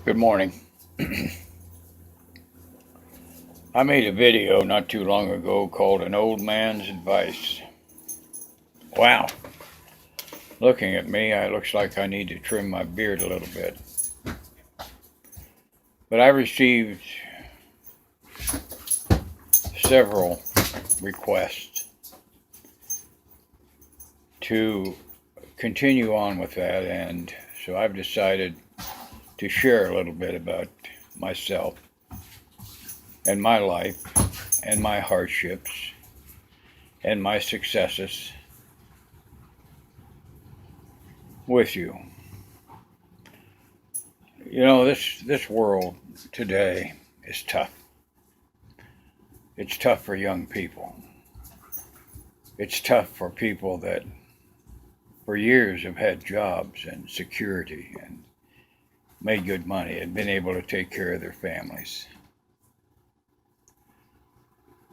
Good morning. I made a video not too long ago called An Old Man's Advice. Wow. Looking at me, it looks like I need to trim my beard a little bit. But I received several requests to continue on with that, and so I've decided to share a little bit about myself and my life and my hardships and my successes with you. You know, this world today is tough. It's tough for young people. It's tough for people that for years have had jobs and security and made good money and been able to take care of their families.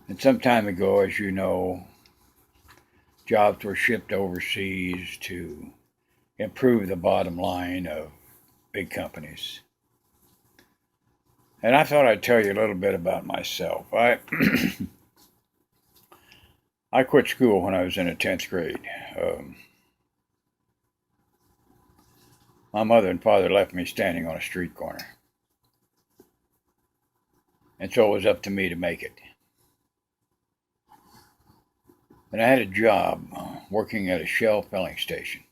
And some time ago, as you know, jobs were shipped overseas to improve the bottom line of big companies. And I thought I'd tell you a little bit about myself. I quit school when I was in the 10th grade. My mother and father left me standing on a street corner. And so it was up to me to make it. And I had a job working at a Shell filling station.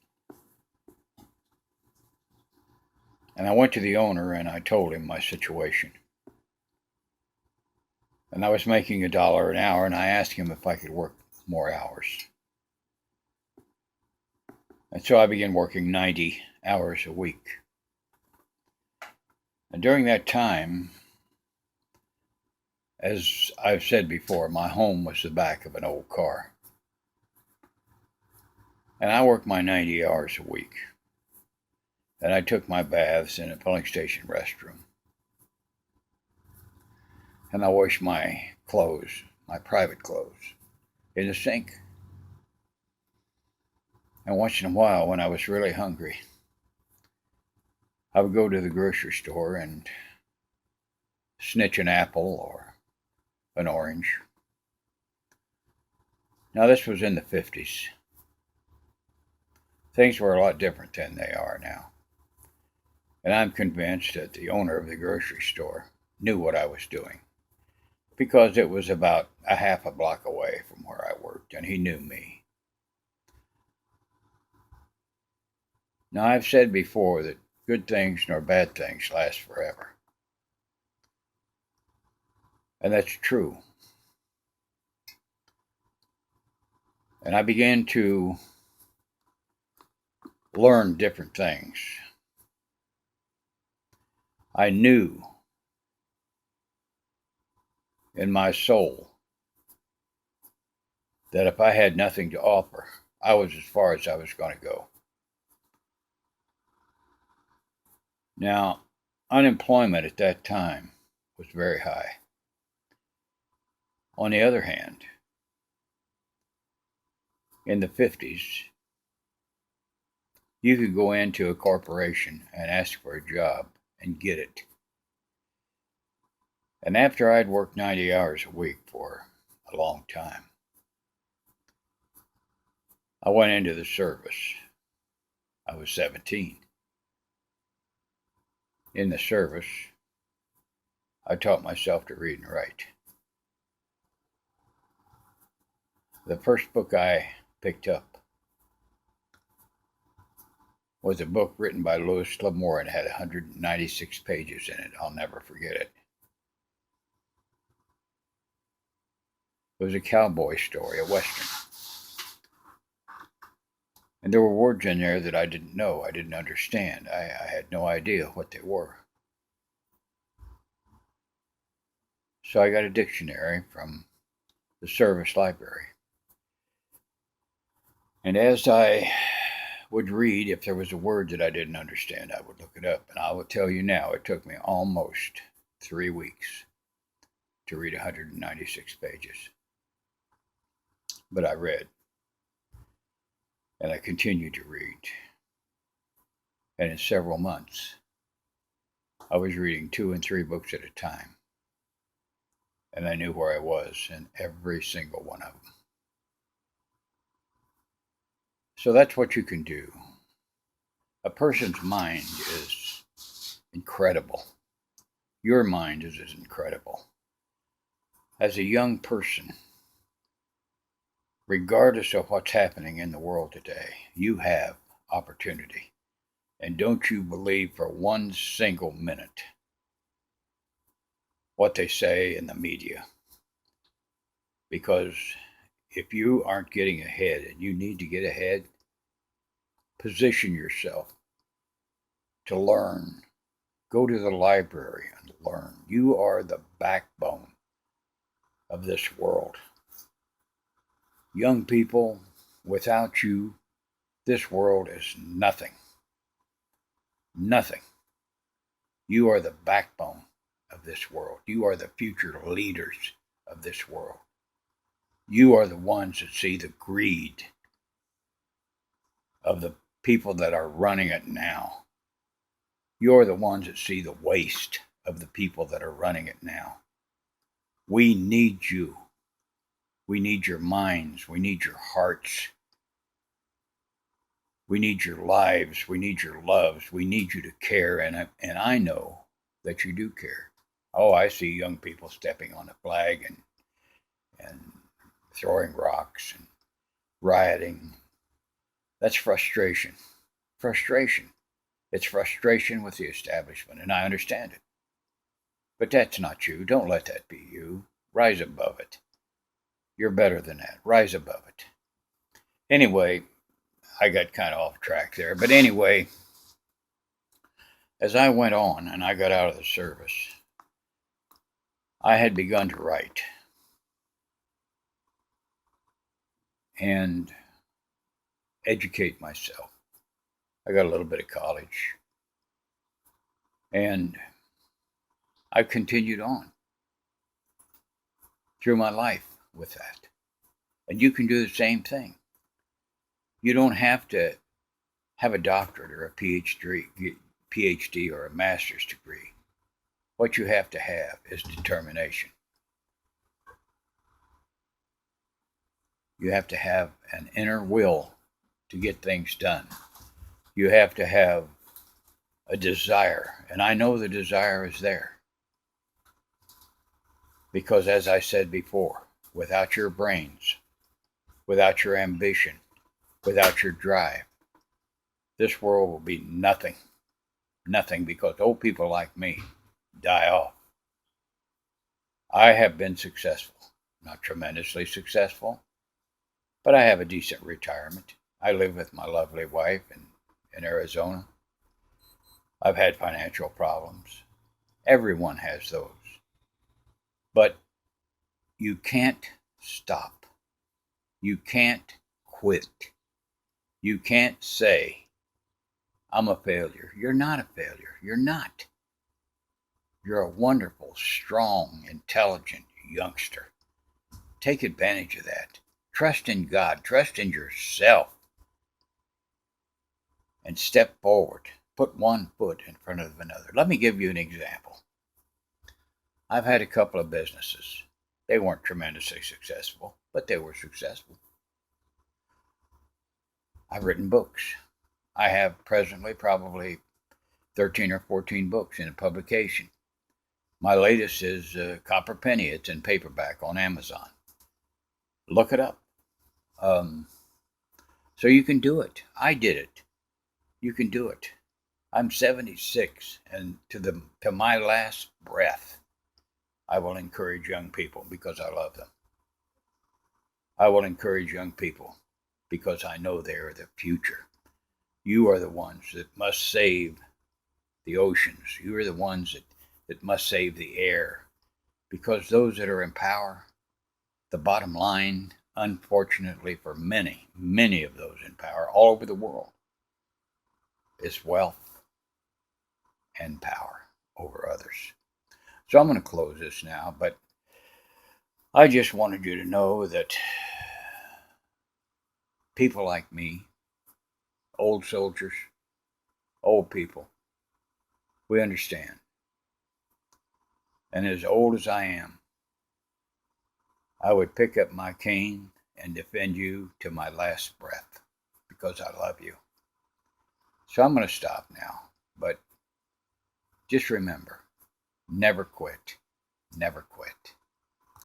And I went to the owner and I told him my situation. And I was making $1 an hour, and I asked him if I could work more hours. And so I began working 90 hours a week. And during that time, as I've said before, my home was the back of an old car. And I worked my 90 hours a week. And I took my baths in a filling station restroom. And I washed my clothes, my private clothes, in the sink. And once in a while, when I was really hungry, I would go to the grocery store and snitch an apple or an orange. Now, this was in the 50s. Things were a lot different than they are now. And I'm convinced that the owner of the grocery store knew what I was doing, because it was about a half a block away from where I worked, and he knew me. Now, I've said before that good things nor bad things last forever. And that's true. And I began to learn different things. I knew in my soul that if I had nothing to offer, I was as far as I was going to go. Now, unemployment at that time was very high. On the other hand, in the 50s, you could go into a corporation and ask for a job and get it. And after I'd worked 90 hours a week for a long time, I went into the service. I was 17. In the service, I taught myself to read and write. The first book I picked up was a book written by Lewis Lamore and had 196 pages in it. I'll never forget it. It was a cowboy story, a western. And there were words in there that I didn't know, I didn't understand. I had no idea what they were. So I got a dictionary from the service library. And as I would read, if there was a word that I didn't understand, I would look it up. And I will tell you now, it took me almost 3 weeks to read 196 pages. But I read. And I continued to read. And in several months, I was reading 2 and 3 books at a time, and I knew where I was in every single one of them. So that's what you can do. A person's mind is incredible. Your mind is as incredible. As a young person, regardless of what's happening in the world today, you have opportunity. And don't you believe for one single minute what they say in the media. Because if you aren't getting ahead and you need to get ahead, position yourself to learn. Go to the library and learn. You are the backbone of this world. Young people, without you, this world is nothing. Nothing. You are the backbone of this world. You are the future leaders of this world. You are the ones that see the greed of the people that are running it now. You're the ones that see the waste of the people that are running it now. We need you. We need your minds. We need your hearts. We need your lives. We need your loves. We need you to care. And I know that you do care. Oh, I see young people stepping on a flag and throwing rocks and rioting. That's frustration. Frustration. It's frustration with the establishment, and I understand it. But that's not you. Don't let that be you. Rise above it. You're better than that. Rise above it. Anyway, I got kind of off track there. But anyway, as I went on and I got out of the service, I had begun to write. And educate myself. I got a little bit of college. And I've continued on through my life with that. And you can do the same thing. You don't have to have a doctorate or a PhD or a master's degree. What you have to have is determination. You have to have an inner will to get things done. You have to have a desire, and I know the desire is there. Because as I said before, without your brains, without your ambition, without your drive, this world will be nothing. Nothing, because old people like me die off. I have been successful, not tremendously successful, but I have a decent retirement. I live with my lovely wife in Arizona. I've had financial problems. Everyone has those. But you can't stop. You can't quit. You can't say, I'm a failure. You're not a failure. You're not. You're a wonderful, strong, intelligent youngster. Take advantage of that. Trust in God. Trust in yourself. And step forward. Put one foot in front of another. Let me give you an example. I've had a couple of businesses. They weren't tremendously successful, but they were successful. I've written books. I have presently probably 13 or 14 books in a publication. My latest is Copper Penny. It's in paperback on Amazon. Look it up. So you can do it. I did it. You can do it. I'm 76, and to my last breath, I will encourage young people because I love them. I will encourage young people because I know they are the future. You are the ones that must save the oceans. You are the ones that must save the air. Because those that are in power, the bottom line, unfortunately for many, many of those in power all over the world, is wealth and power over others. So I'm going to close this now, but I just wanted you to know that people like me, old soldiers, old people, we understand. And as old as I am, I would pick up my cane and defend you to my last breath because I love you. So I'm going to stop now. But just remember, never quit. Never quit.